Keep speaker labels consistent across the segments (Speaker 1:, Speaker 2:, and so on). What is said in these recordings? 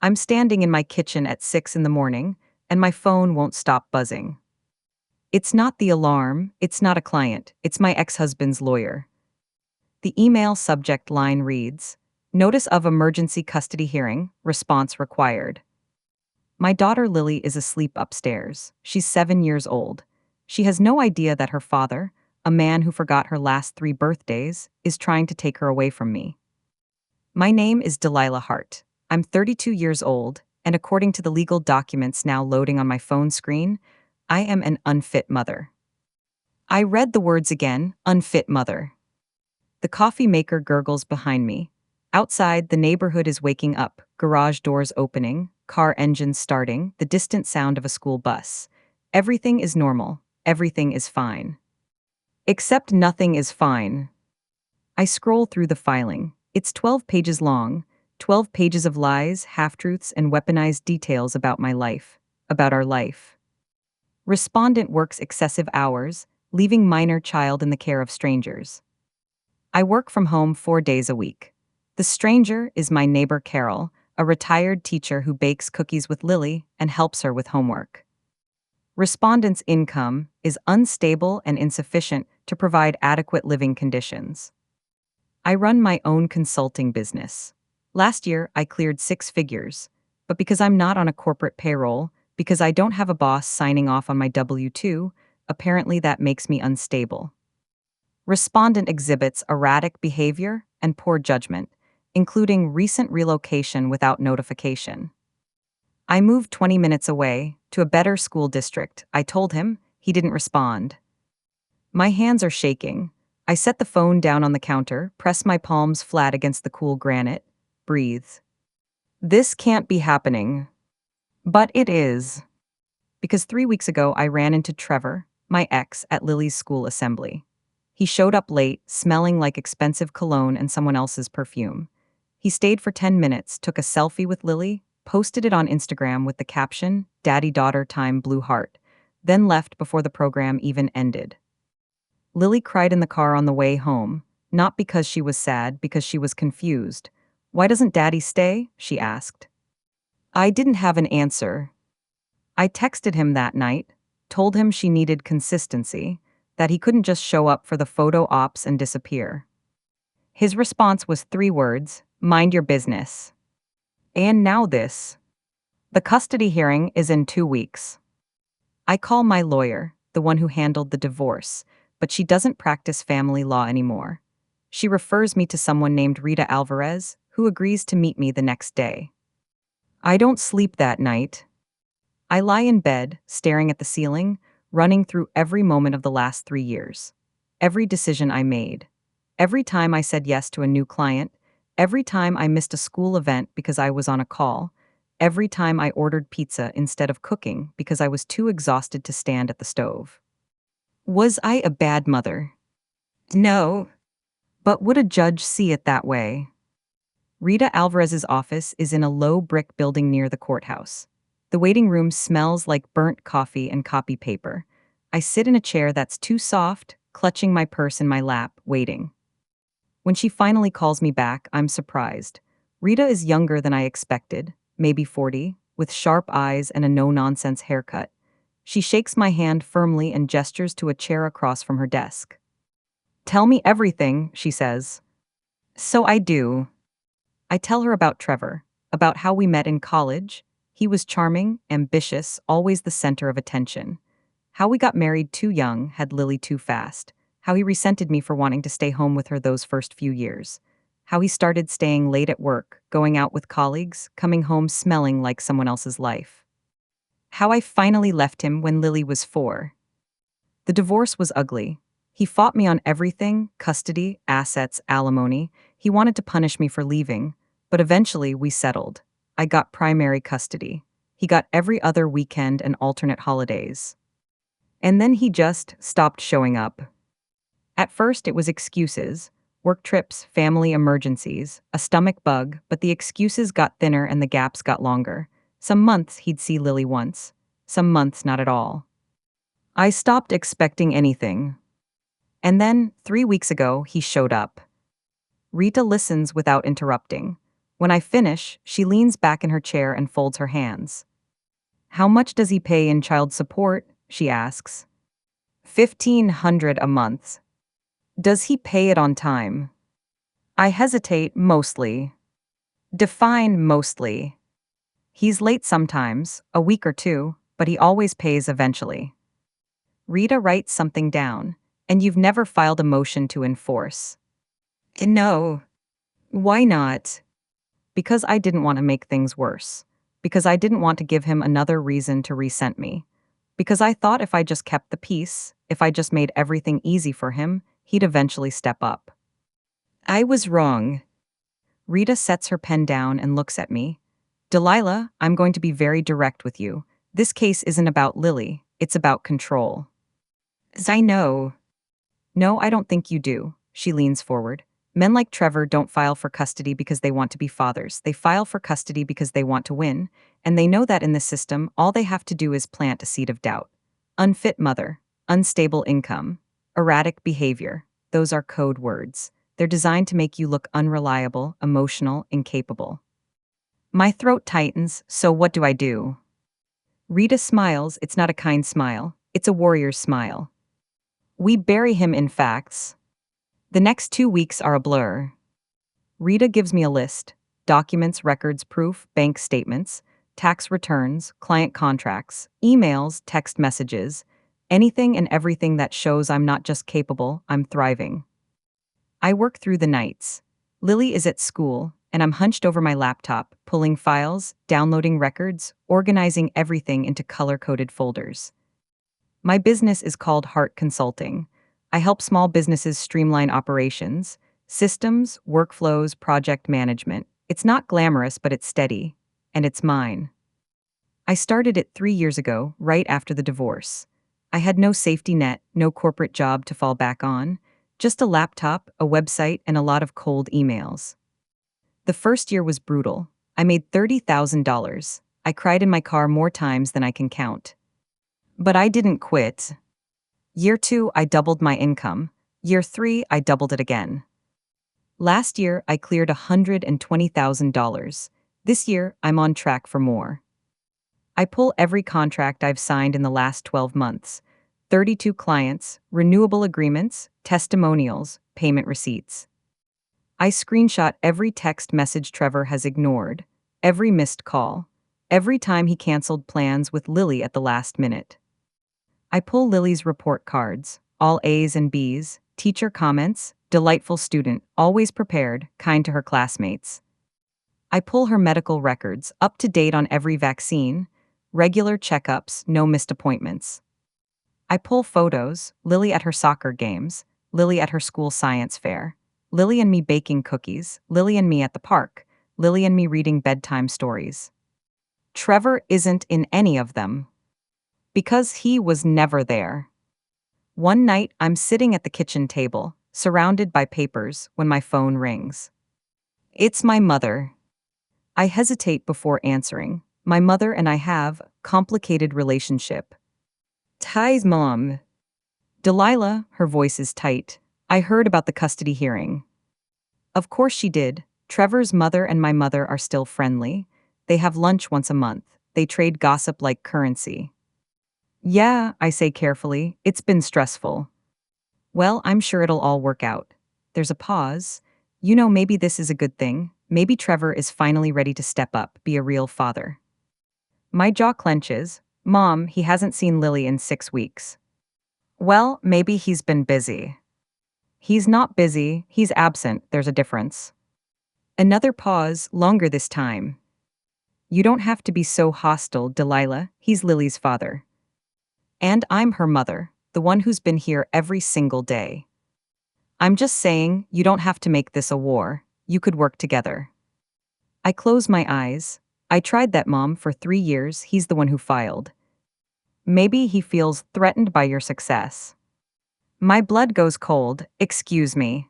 Speaker 1: I'm standing in my kitchen at 6 in the morning, and my phone won't stop buzzing. It's not the alarm, it's not a client, it's my ex-husband's lawyer. The email subject line reads, Notice of emergency custody hearing, response required. My daughter Lily is asleep upstairs. She's 7 years old. She has no idea that her father, a man who forgot her last 3 birthdays, is trying to take her away from me. My name is Delilah Hart. I'm 32 years old, and according to the legal documents now loading on my phone screen, I am an unfit mother. I read the words again, unfit mother. The coffee maker gurgles behind me. Outside, the neighborhood is waking up, garage doors opening, car engines starting, the distant sound of a school bus. Everything is normal. Everything is fine. Except nothing is fine. I scroll through the filing. It's 12 pages long, 12 pages of lies, half-truths, and weaponized details about my life, about our life. Respondent works excessive hours, leaving minor child in the care of strangers. I work from home 4 days a week. The stranger is my neighbor Carol, a retired teacher who bakes cookies with Lily and helps her with homework. Respondent's income is unstable and insufficient to provide adequate living conditions. I run my own consulting business. Last year, I cleared 6 figures, but because I'm not on a corporate payroll, because I don't have a boss signing off on my W-2, apparently that makes me unstable. Respondent exhibits erratic behavior and poor judgment, including recent relocation without notification. I moved 20 minutes away to a better school district. I told him. He didn't respond. My hands are shaking. I set the phone down on the counter, press my palms flat against the cool granite, breathe. This can't be happening. But it is. Because 3 weeks ago I ran into Trevor, my ex, at Lily's school assembly. He showed up late, smelling like expensive cologne and someone else's perfume. He stayed for 10 minutes, took a selfie with Lily, posted it on Instagram with the caption, Daddy-daughter time blue heart, then left before the program even ended. Lily cried in the car on the way home, not because she was sad, because she was confused. Why doesn't Daddy stay? She asked. I didn't have an answer. I texted him that night, told him she needed consistency, that he couldn't just show up for the photo ops and disappear. His response was 3 words, mind your business. And now this. The custody hearing is in 2 weeks. I call my lawyer, the one who handled the divorce, but she doesn't practice family law anymore. She refers me to someone named Rita Alvarez, who agrees to meet me the next day. I don't sleep that night. I lie in bed, staring at the ceiling, running through every moment of the last 3 years. Every decision I made. Every time I said yes to a new client. Every time I missed a school event because I was on a call. Every time I ordered pizza instead of cooking because I was too exhausted to stand at the stove. Was I a bad mother? No. But would a judge see it that way? Rita Alvarez's office is in a low brick building near the courthouse. The waiting room smells like burnt coffee and copy paper. I sit in a chair that's too soft, clutching my purse in my lap, waiting. When she finally calls me back, I'm surprised. Rita is younger than I expected, maybe 40, with sharp eyes and a no-nonsense haircut. She shakes my hand firmly and gestures to a chair across from her desk. Tell me everything, she says. So I do. I tell her about Trevor, about how we met in college. He was charming, ambitious, always the center of attention. How we got married too young, had Lily too fast. How he resented me for wanting to stay home with her those first few years. How he started staying late at work, going out with colleagues, coming home smelling like someone else's life. How I finally left him when Lily was 4. The divorce was ugly. He fought me on everything, custody, assets, alimony. He wanted to punish me for leaving, but eventually we settled. I got primary custody. He got every other weekend and alternate holidays. And then he just stopped showing up. At first it was excuses, work trips, family emergencies, a stomach bug, but the excuses got thinner and the gaps got longer. Some months he'd see Lily once, some months not at all. I stopped expecting anything. And then, 3 weeks ago, he showed up. Rita listens without interrupting. When I finish, she leans back in her chair and folds her hands. How much does he pay in child support? She asks. 1,500 a month. Does he pay it on time? I hesitate mostly. Define mostly. He's late sometimes, a week or two, but he always pays eventually. Rita writes something down, and you've never filed a motion to enforce. No. Why not? Because I didn't want to make things worse. Because I didn't want to give him another reason to resent me. Because I thought if I just kept the peace, if I just made everything easy for him, he'd eventually step up. I was wrong. Rita sets her pen down and looks at me. Delilah, I'm going to be very direct with you. This case isn't about Lily, it's about control. As I know. No, I don't think you do. She leans forward. Men like Trevor don't file for custody because they want to be fathers. They file for custody because they want to win, and they know that in this system, all they have to do is plant a seed of doubt. Unfit mother, unstable income, erratic behavior. Those are code words. They're designed to make you look unreliable, emotional, incapable. My throat tightens, so what do I do? Rita smiles. It's not a kind smile. It's a warrior's smile. We bury him in facts. The next 2 weeks are a blur. Rita gives me a list: documents, records, proof, bank statements, tax returns, client contracts, emails, text messages, anything and everything that shows I'm not just capable, I'm thriving. I work through the nights. Lily is at school, and I'm hunched over my laptop, pulling files, downloading records, organizing everything into color-coded folders. My business is called Heart Consulting. I help small businesses streamline operations, systems, workflows, project management. It's not glamorous, but it's steady. And it's mine. I started it 3 years ago, right after the divorce. I had no safety net, no corporate job to fall back on, just a laptop, a website, and a lot of cold emails. The first year was brutal. I made $30,000. I cried in my car more times than I can count. But I didn't quit. Year 2, I doubled my income. Year 3, I doubled it again. Last year, I cleared $120,000. This year, I'm on track for more. I pull every contract I've signed in the last 12 months. 32 clients, renewable agreements, testimonials, payment receipts. I screenshot every text message Trevor has ignored, every missed call, every time he canceled plans with Lily at the last minute. I pull Lily's report cards, all A's and B's, teacher comments, delightful student, always prepared, kind to her classmates. I pull her medical records, up to date on every vaccine, regular checkups, no missed appointments. I pull photos, Lily at her soccer games, Lily at her school science fair, Lily and me baking cookies, Lily and me at the park, Lily and me reading bedtime stories. Trevor isn't in any of them. Because he was never there. One night, I'm sitting at the kitchen table, surrounded by papers, when my phone rings. It's my mother. I hesitate before answering. My mother and I have a complicated relationship. Ty's mom. Delilah, her voice is tight. I heard about the custody hearing. Of course she did. Trevor's mother and my mother are still friendly. They have lunch once a month. They trade gossip like currency. Yeah, I say carefully, it's been stressful. Well, I'm sure it'll all work out. There's a pause. Maybe this is a good thing. Maybe Trevor is finally ready to step up, be a real father. My jaw clenches. Mom, he hasn't seen Lily in 6 weeks. Well, maybe he's been busy. He's not busy, he's absent, there's a difference. Another pause, longer this time. You don't have to be so hostile, Delilah, he's Lily's father. And I'm her mother, the one who's been here every single day. I'm just saying, you don't have to make this a war. You could work together. I close my eyes. I tried that, Mom, for 3 years. He's the one who filed. Maybe he feels threatened by your success. My blood goes cold. Excuse me.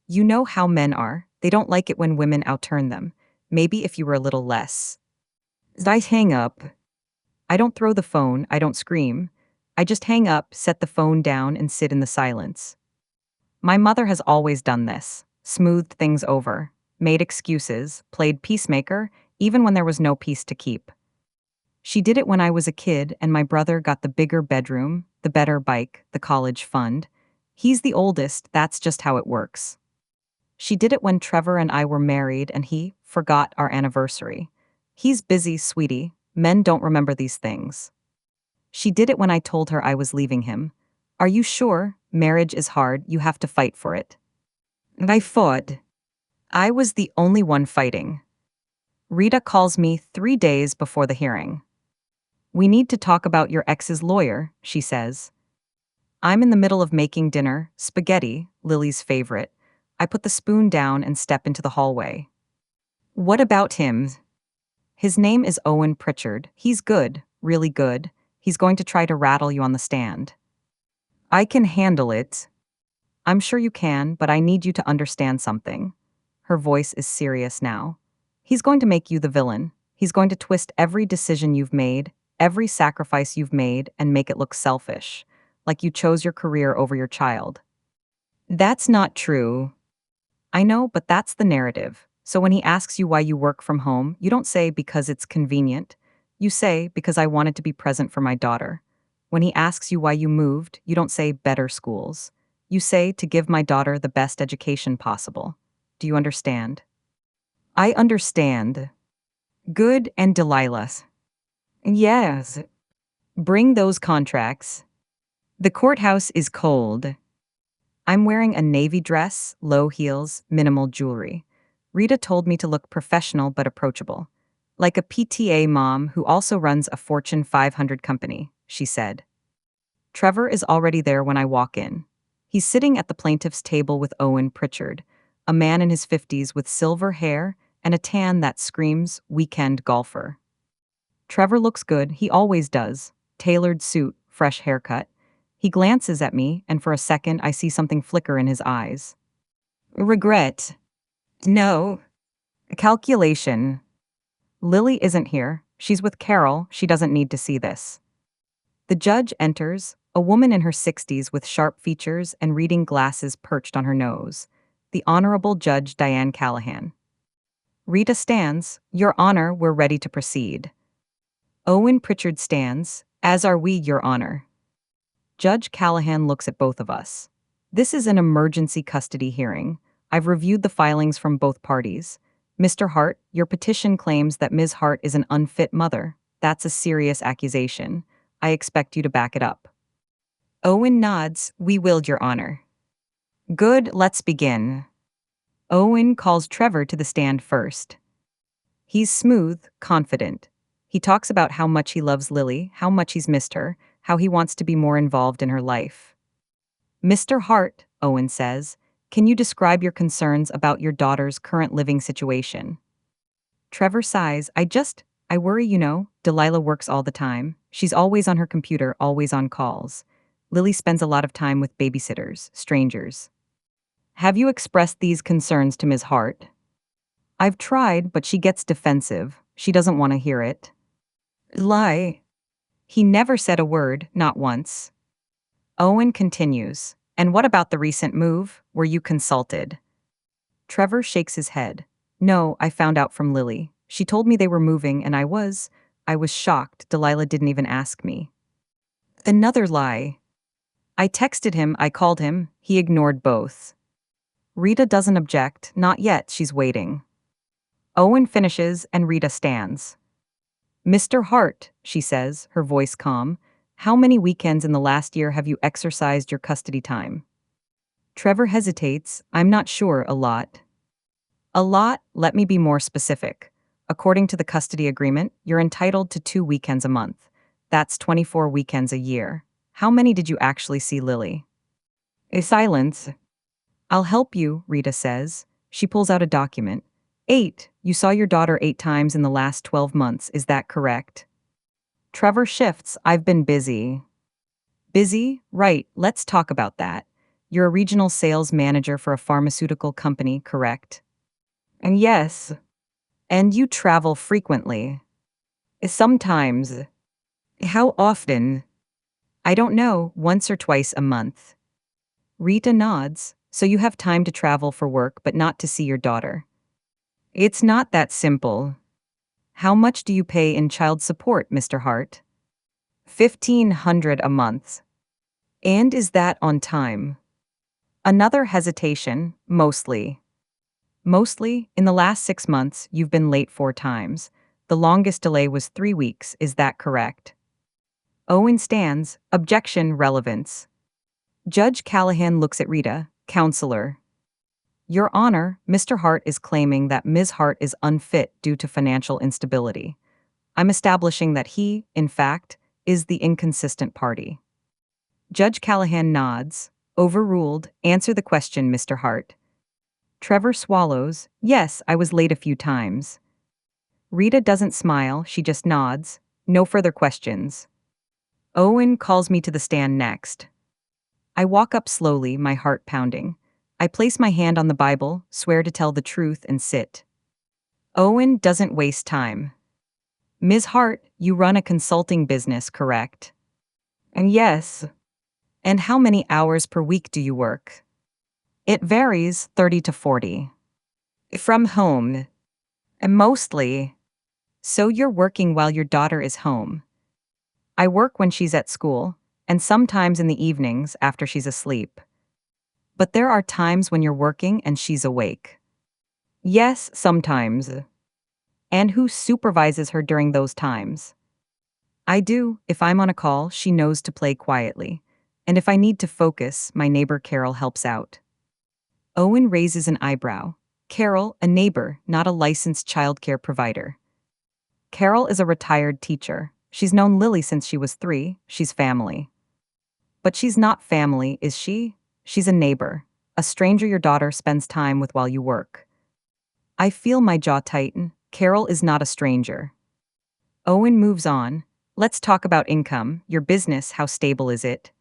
Speaker 1: You know how men are. They don't like it when women outturn them. Maybe if you were a little less. I hang up. I don't throw the phone, I don't scream. I just hang up, set the phone down, and sit in the silence. My mother has always done this, smoothed things over. made excuses, played peacemaker, even when there was no peace to keep. She did it when I was a kid and my brother got the bigger bedroom, the better bike, the college fund. He's the oldest, that's just how it works. She did it when Trevor and I were married and he forgot our anniversary. He's busy, sweetie. Men don't remember these things. She did it when I told her I was leaving him. Are you sure? Marriage is hard, you have to fight for it. And I fought. I was the only one fighting. Rita calls me 3 days before the hearing. We need to talk about your ex's lawyer, she says. I'm in the middle of making dinner, spaghetti, Lily's favorite. I put the spoon down and step into the hallway. What about him? His name is Owen Pritchard. He's good, really good. He's going to try to rattle you on the stand. I can handle it. I'm sure you can, but I need you to understand something. Her voice is serious now. He's going to make you the villain. He's going to twist every decision you've made, every sacrifice you've made, and make it look selfish, like you chose your career over your child. That's not true. I know, but that's the narrative. So when he asks you why you work from home, you don't say because it's convenient. You say because I wanted to be present for my daughter. When he asks you why you moved, you don't say better schools. You say to give my daughter the best education possible. Do you understand? I understand. Good, and Delilah. Yes. Bring those contracts. The courthouse is cold. I'm wearing a navy dress, low heels, minimal jewelry. Rita told me to look professional but approachable. Like a PTA mom who also runs a Fortune 500 company, she said. Trevor is already there when I walk in. He's sitting at the plaintiff's table with Owen Pritchard, a man in his 50s with silver hair and a tan that screams weekend golfer. Trevor looks good, he always does. Tailored suit, fresh haircut. He glances at me, and for a second I see something flicker in his eyes. Regret. No. Calculation. Lily isn't here. She's with Carol. She doesn't need to see this. The judge enters, a woman in her 60s with sharp features and reading glasses perched on her nose. The Honorable Judge Diane Callahan. Rita stands. Your Honor, we're ready to proceed. Owen Pritchard stands. As are we, Your Honor. Judge Callahan looks at both of us. This is an emergency custody hearing. I've reviewed the filings from both parties. Mr. Hart, your petition claims that Ms. Hart is an unfit mother. That's a serious accusation. I expect you to back it up. Owen nods. We will, Your Honor. Good, let's begin. Owen calls Trevor to the stand first. He's smooth, confident. He talks about how much he loves Lily, how much he's missed her, how he wants to be more involved in her life. Mr. Hart, Owen says, can you describe your concerns about your daughter's current living situation? Trevor sighs. I worry, Delilah works all the time. She's always on her computer, always on calls. Lily spends a lot of time with babysitters, strangers. Have you expressed these concerns to Ms. Hart? I've tried, but she gets defensive. She doesn't want to hear it. Lie. He never said a word, not once. Owen continues. And what about the recent move? Were you consulted? Trevor shakes his head. No, I found out from Lily. She told me they were moving and I was shocked. Delilah didn't even ask me. Another lie. I texted him, I called him. He ignored both. Rita doesn't object, not yet, she's waiting. Owen finishes and Rita stands. Mr. Hart, she says, her voice calm, how many weekends in the last year have you exercised your custody time? Trevor hesitates. I'm not sure, a lot. A lot? Let me be more specific. According to the custody agreement, you're entitled to 2 weekends a month. That's 24 weekends a year. How many did you actually see Lily? A silence. I'll help you, Rita says. She pulls out a document. 8. You saw your daughter 8 times in the last 12 months, is that correct? Trevor shifts. I've been busy. Busy? Right, let's talk about that. You're a regional sales manager for a pharmaceutical company, correct? And yes. And you travel frequently. Sometimes. How often? I don't know, once or twice a month. Rita nods. So you have time to travel for work but not to see your daughter. It's not that simple. How much do you pay in child support, Mr. Hart? 1,500 a month. And is that on time? Another hesitation, mostly. Mostly, in the last 6 months, you've been late 4 times. The longest delay was 3 weeks, is that correct? Owen stands, objection relevance. Judge Callahan looks at Rita, counselor. Your Honor, Mr. Hart is claiming that Ms. Hart is unfit due to financial instability. I'm establishing that he, in fact, is the inconsistent party. Judge Callahan nods. Overruled. Answer the question, Mr. Hart. Trevor swallows. Yes, I was late a few times. Rita doesn't smile, she just nods. No further questions. Owen calls me to the stand next. I walk up slowly, my heart pounding. I place my hand on the Bible, swear to tell the truth, and sit. Owen doesn't waste time. Ms. Hart, you run a consulting business, correct? And yes. And how many hours per week do you work? It varies, 30 to 40. From home. And mostly. So you're working while your daughter is home. I work when she's at school, and sometimes in the evenings after she's asleep. But there are times when you're working and she's awake. Yes, sometimes. And who supervises her during those times? I do. If I'm on a call, she knows to play quietly. And if I need to focus, my neighbor Carol helps out. Owen raises an eyebrow. Carol, a neighbor, not a licensed childcare provider. Carol is a retired teacher. She's known Lily since she was 3. She's family. But she's not family, is she? She's a neighbor. A stranger your daughter spends time with while you work. I feel my jaw tighten. Carol is not a stranger. Owen moves on. Let's talk about income. Your business, how stable is it?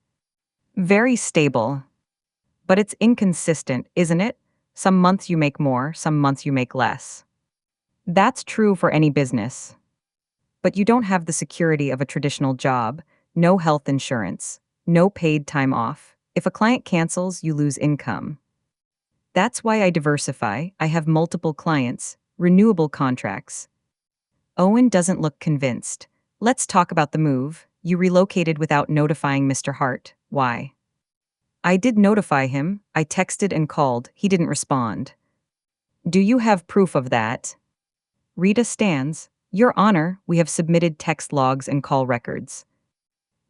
Speaker 1: Very stable. But it's inconsistent, isn't it? Some months you make more, some months you make less. That's true for any business. But you don't have the security of a traditional job, no health insurance, no paid time off. If a client cancels, you lose income. That's why I diversify. I have multiple clients, renewable contracts. Owen doesn't look convinced. Let's talk about the move. You relocated without notifying Mr. Hart. Why? I did notify him. I texted and called. He didn't respond. Do you have proof of that? Rita stands. Your Honor, we have submitted text logs and call records.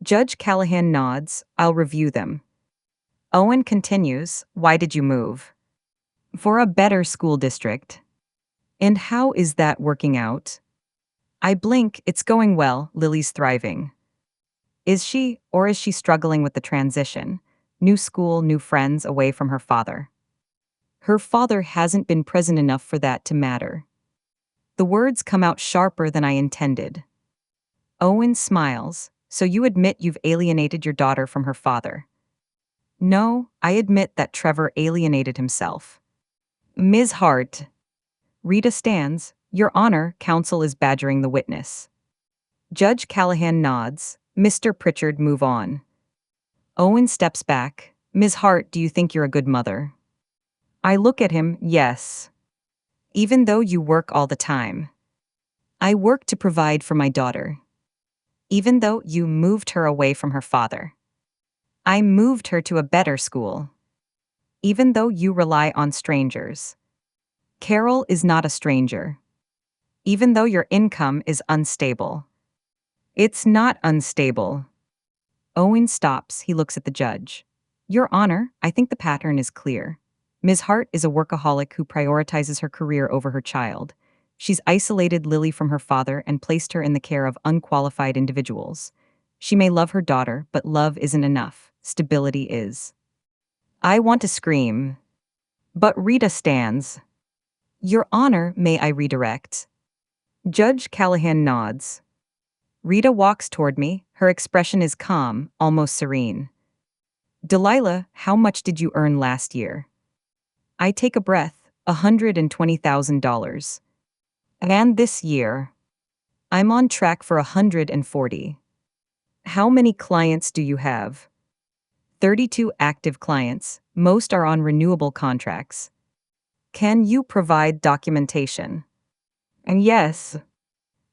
Speaker 1: Judge Callahan nods. I'll review them. Owen continues. Why did you move? For a better school district. And how is that working out? I blink. It's going well. Lily's thriving. Is she, or is she struggling with the transition? New school, new friends, away from her father. Her father hasn't been present enough for that to matter. The words come out sharper than I intended. Owen smiles. So you admit you've alienated your daughter from her father? No, I admit that Trevor alienated himself. Ms. Hart. Rita stands. Your Honor, counsel is badgering the witness. Judge Callahan nods. Mr. Pritchard, move on. Owen steps back. Ms. Hart, do you think you're a good mother? I look at him. Yes. Even though you work all the time. I work to provide for my daughter. Even though you moved her away from her father. I moved her to a better school. Even though you rely on strangers. Carol is not a stranger. Even though your income is unstable. It's not unstable. Owen stops. He looks at the judge. Your Honor, I think the pattern is clear. Ms. Hart is a workaholic who prioritizes her career over her child. She's isolated Lily from her father and placed her in the care of unqualified individuals. She may love her daughter, but love isn't enough. Stability is. I want to scream. But Rita stands. Your Honor, may I redirect? Judge Callahan nods. Rita walks toward me. Her expression is calm, almost serene. Delilah, how much did you earn last year? I take a breath. $120,000. And this year? I'm on track for 140. How many clients do you have? 32 active clients. Most are on renewable contracts. Can you provide documentation? And yes.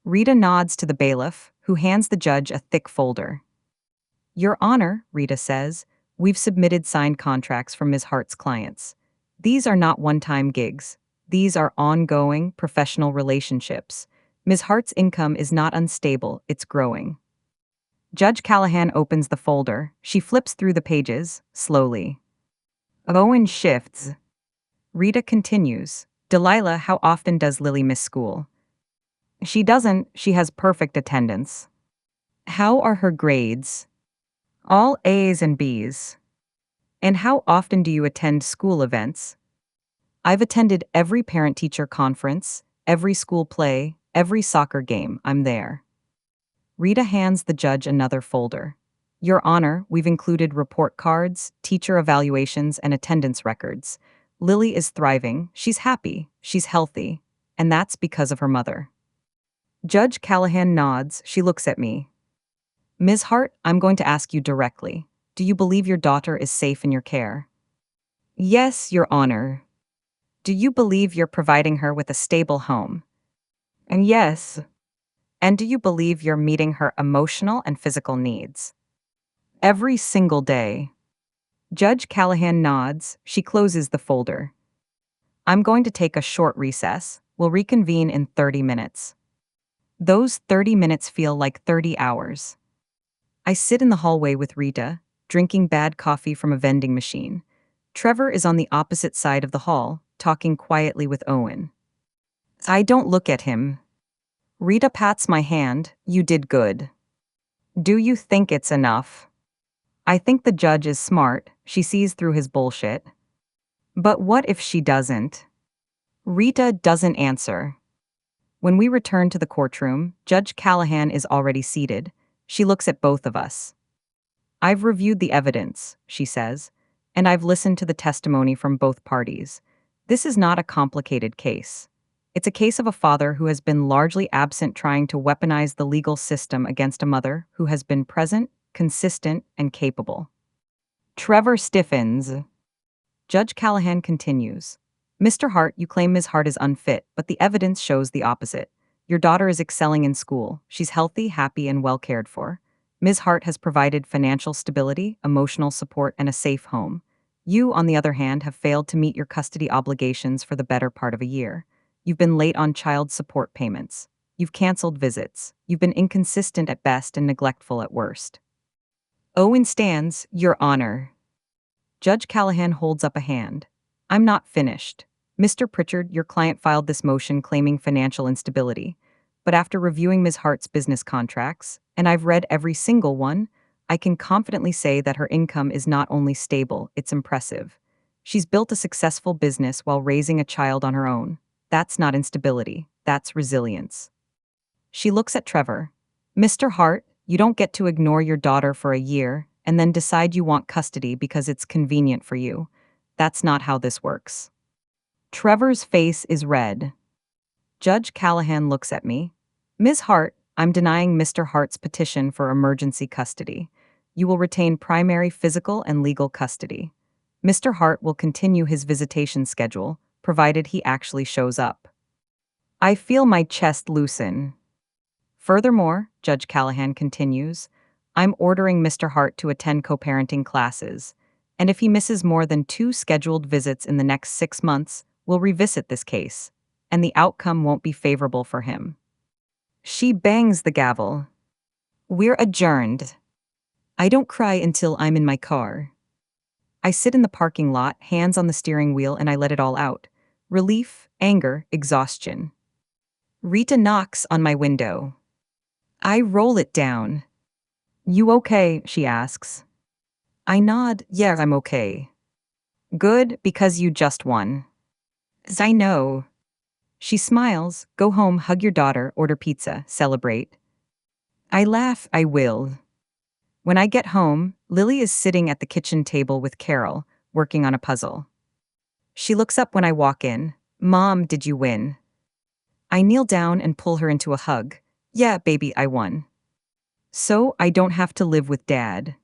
Speaker 1: Rita nods to the bailiff, who hands the judge a thick folder. Your Honor, Rita says, we've submitted signed contracts from Ms. Hart's clients. These are not one-time gigs. These are ongoing, professional relationships. Ms. Hart's income is not unstable, it's growing. Judge Callahan opens the folder. She flips through the pages, slowly. Owen shifts. Rita continues. Delilah, how often does Lily miss school? She doesn't, she has perfect attendance. How are her grades? All A's and B's. And how often do you attend school events? I've attended every parent-teacher conference, every school play, every soccer game, I'm there. Rita hands the judge another folder. Your Honor, we've included report cards, teacher evaluations, and attendance records. Lily is thriving, she's happy, she's healthy, and that's because of her mother. Judge Callahan nods, she looks at me. Ms. Hart, I'm going to ask you directly. Do you believe your daughter is safe in your care? Yes, Your Honor. Do you believe you're providing her with a stable home? And yes. And do you believe you're meeting her emotional and physical needs? Every single day. Judge Callahan nods, she closes the folder. I'm going to take a short recess. We'll reconvene in 30 minutes. Those 30 minutes feel like 30 hours. I sit in the hallway with Rita, drinking bad coffee from a vending machine. Trevor is on the opposite side of the hall, talking quietly with Owen. I don't look at him. Rita pats my hand, you did good. Do you think it's enough? I think the judge is smart, she sees through his bullshit. But what if she doesn't? Rita doesn't answer. When we return to the courtroom, Judge Callahan is already seated. She looks at both of us. I've reviewed the evidence, she says, and I've listened to the testimony from both parties. This is not a complicated case. It's a case of a father who has been largely absent trying to weaponize the legal system against a mother who has been present, consistent, and capable. Trevor stiffens. Judge Callahan continues. Mr. Hart, you claim Ms. Hart is unfit, but the evidence shows the opposite. Your daughter is excelling in school. She's healthy, happy, and well cared for. Ms. Hart has provided financial stability, emotional support, and a safe home. You, on the other hand, have failed to meet your custody obligations for the better part of a year. You've been late on child support payments. You've canceled visits. You've been inconsistent at best and neglectful at worst. Owen stands, Your Honor. Judge Callahan holds up a hand. I'm not finished. Mr. Pritchard, your client filed this motion claiming financial instability. But after reviewing Ms. Hart's business contracts, and I've read every single one, I can confidently say that her income is not only stable, it's impressive. She's built a successful business while raising a child on her own. That's not instability, that's resilience. She looks at Trevor. Mr. Hart, you don't get to ignore your daughter for a year and then decide you want custody because it's convenient for you. That's not how this works. Trevor's face is red. Judge Callahan looks at me. Ms. Hart, I'm denying Mr. Hart's petition for emergency custody. You will retain primary physical and legal custody. Mr. Hart will continue his visitation schedule, provided he actually shows up. I feel my chest loosen. Furthermore, Judge Callahan continues, I'm ordering Mr. Hart to attend co-parenting classes, and if he misses more than 2 scheduled visits in the next 6 months, we'll revisit this case, and the outcome won't be favorable for him. She bangs the gavel. We're adjourned. I don't cry until I'm in my car. I sit in the parking lot, hands on the steering wheel, and I let it all out. Relief, anger, exhaustion. Rita knocks on my window. I roll it down. You okay? She asks. I nod, yeah, I'm okay. Good, because you just won. I know. She smiles, go home, hug your daughter, order pizza, celebrate. I laugh, I will. When I get home, Lily is sitting at the kitchen table with Carol, working on a puzzle. She looks up when I walk in. Mom, did you win? I kneel down and pull her into a hug. Yeah, baby, I won. So I don't have to live with Dad.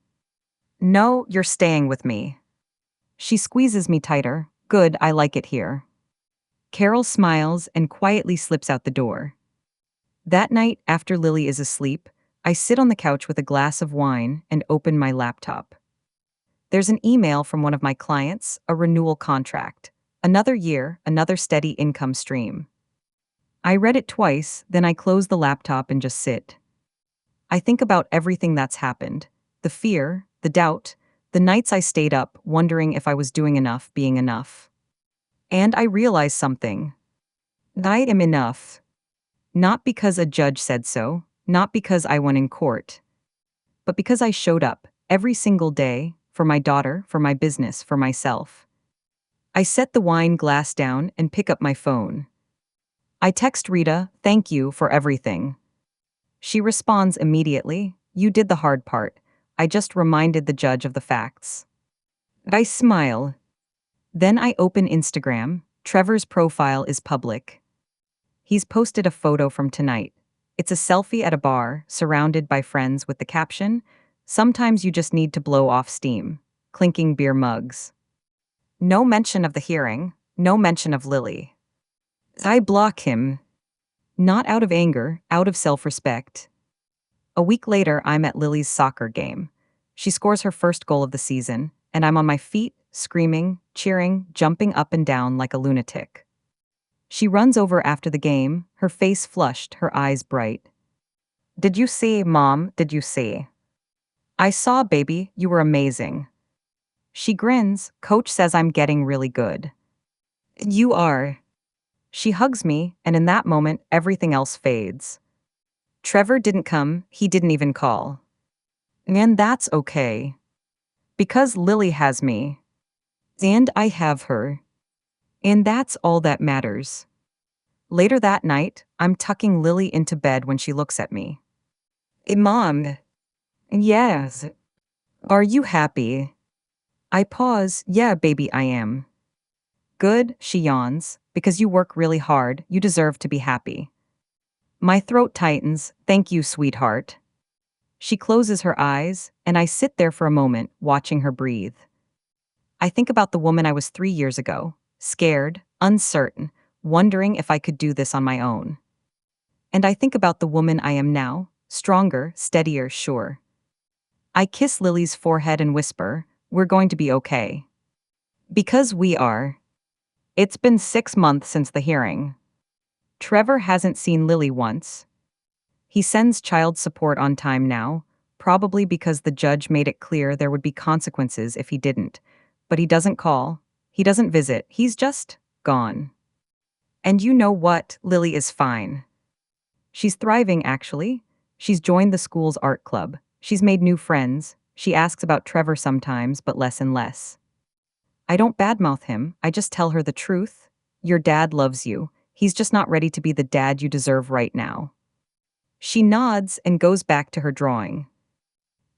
Speaker 1: No, you're staying with me. She squeezes me tighter. Good, I like it here. Carol smiles and quietly slips out the door. That night, after Lily is asleep, I sit on the couch with a glass of wine and open my laptop. There's an email from one of my clients, a renewal contract. Another year, another steady income stream. I read it twice, then I close the laptop and just sit. I think about everything that's happened, the fear, the doubt, the nights I stayed up wondering if I was doing enough, being enough. And I realize something. I am enough. Not because a judge said so, not because I won in court, but because I showed up every single day for my daughter, for my business, for myself. I set the wine glass down and pick up my phone. I text Rita, "Thank you for everything." She responds immediately, "You did the hard part. I just reminded the judge of the facts." I smile. Then I open Instagram. Trevor's profile is public. He's posted a photo from tonight. It's a selfie at a bar, surrounded by friends with the caption, "Sometimes you just need to blow off steam." Clinking beer mugs. No mention of the hearing, no mention of Lily. I block him. Not out of anger, out of self-respect. A week later, I'm at Lily's soccer game. She scores her first goal of the season, and I'm on my feet, screaming, cheering, jumping up and down like a lunatic. She runs over after the game, her face flushed, her eyes bright. "Did you see, Mom? Did you see?" "I saw, baby, you were amazing." She grins, "Coach says I'm getting really good." "You are." She hugs me, and in that moment, everything else fades. Trevor didn't come, he didn't even call. And that's okay. Because Lily has me. And I have her. And that's all that matters. Later that night, I'm tucking Lily into bed when she looks at me. Mom. Yes. Are you happy? I pause. Yeah, baby, I am. Good, she yawns. Because you work really hard, you deserve to be happy. My throat tightens. Thank you, sweetheart. She closes her eyes, and I sit there for a moment, watching her breathe. I think about the woman I was 3 years ago, scared, uncertain, wondering if I could do this on my own. And I think about the woman I am now, stronger, steadier, sure. I kiss Lily's forehead and whisper, "We're going to be okay." Because we are. It's been 6 months since the hearing. Trevor hasn't seen Lily once. He sends child support on time now, probably because the judge made it clear there would be consequences if he didn't. But he doesn't call, he doesn't visit, he's just gone. And you know what? Lily is fine. She's thriving, actually. She's joined the school's art club. She's made new friends. She asks about Trevor sometimes, but less and less. I don't badmouth him, I just tell her the truth. Your dad loves you. He's just not ready to be the dad you deserve right now. She nods and goes back to her drawing.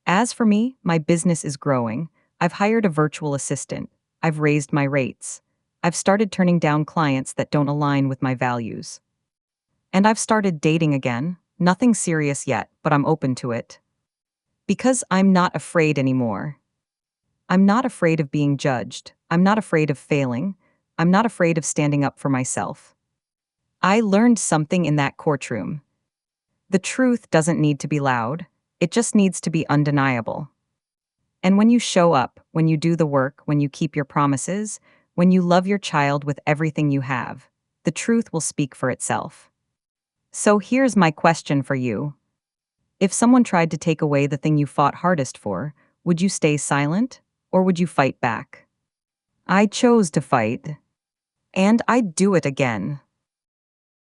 Speaker 1: As for me, my business is growing. I've hired a virtual assistant. I've raised my rates. I've started turning down clients that don't align with my values. And I've started dating again. Nothing serious yet, but I'm open to it. Because I'm not afraid anymore. I'm not afraid of being judged. I'm not afraid of failing. I'm not afraid of standing up for myself. I learned something in that courtroom. The truth doesn't need to be loud. It just needs to be undeniable. And when you show up, when you do the work, when you keep your promises, when you love your child with everything you have, the truth will speak for itself. So here's my question for you. If someone tried to take away the thing you fought hardest for, would you stay silent, or would you fight back? I chose to fight. And I'd do it again.